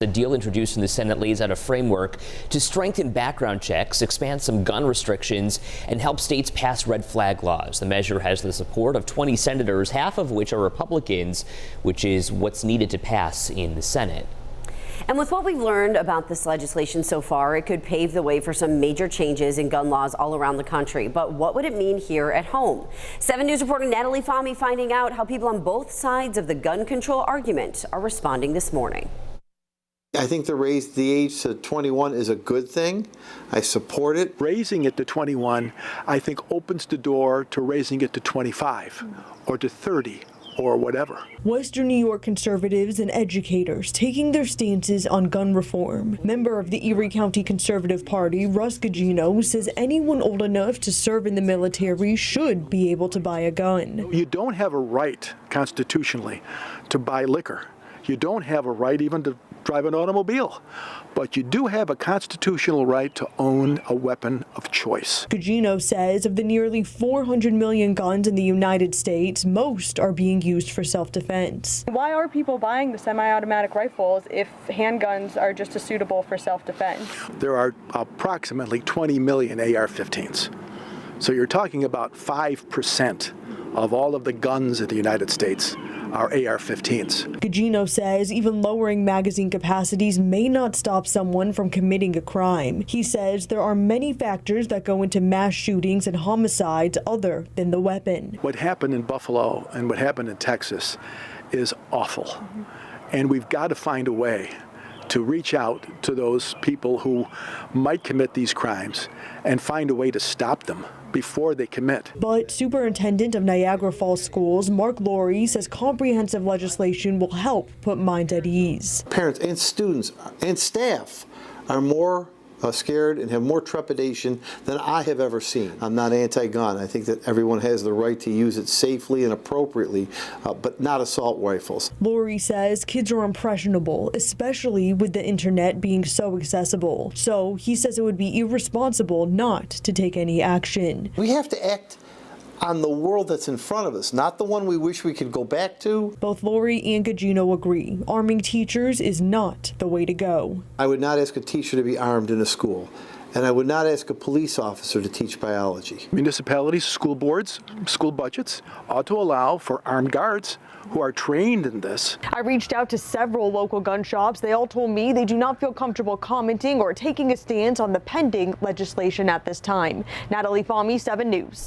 The deal introduced in the Senate lays out a framework to strengthen background checks, expand some gun restrictions, and help states pass red flag laws. The measure has the support of 20 senators, half of which are Republicans, which is what's needed to pass in the Senate. And with what we've learned about this legislation so far, it could pave the way for some major changes in gun laws all around the country. But what would it mean here at home? 7 News reporter Natalie Fahmy finding out how people on both sides of the gun control argument are responding this morning. I think to raise the age to 21 is a good thing. I support it. Raising it to 21, I think, opens the door to raising it to 25 or to 30 or whatever. Western New York conservatives and educators taking their stances on gun reform. Member of the Erie County Conservative Party, Russ Gugino, says anyone old enough to serve in the military should be able to buy a gun. You don't have a right constitutionally to buy liquor. You don't have a right even to drive an automobile, but you do have a constitutional right to own a weapon of choice. Gugino says of the nearly 400 million guns in the United States, most are being used for self-defense. Why are people buying the semi-automatic rifles if handguns are just as suitable for self-defense? There are approximately 20 million AR-15s. So you're talking about 5% of all of the guns in the United States are AR-15s. Gugino says even lowering magazine capacities may not stop someone from committing a crime. He says there are many factors that go into mass shootings and homicides other than the weapon. What happened in Buffalo and what happened in Texas is awful. And we've got to find a way to reach out to those people who might commit these crimes and find a way to stop them before they commit. But Superintendent of Niagara Falls Schools, Mark Laurie, says comprehensive legislation will help put minds at ease. Parents and students and staff are more scared and have more trepidation than I have ever seen. I'm not anti-gun. I think that everyone has the right to use it safely and appropriately, but not assault rifles. Laurie says kids are impressionable, especially with the internet being so accessible. So he says it would be irresponsible not to take any action. We have to act on the world that's in front of us, not the one we wish we could go back to. Both Laurie and Gugino agree arming teachers is not the way to go. I would not ask a teacher to be armed in a school, and I would not ask a police officer to teach biology. Municipalities, school boards, school budgets ought to allow for armed guards who are trained in this. I reached out to several local gun shops. They all told me they do not feel comfortable commenting or taking a stance on the pending legislation at this time. Natalie Fahmy, 7 News.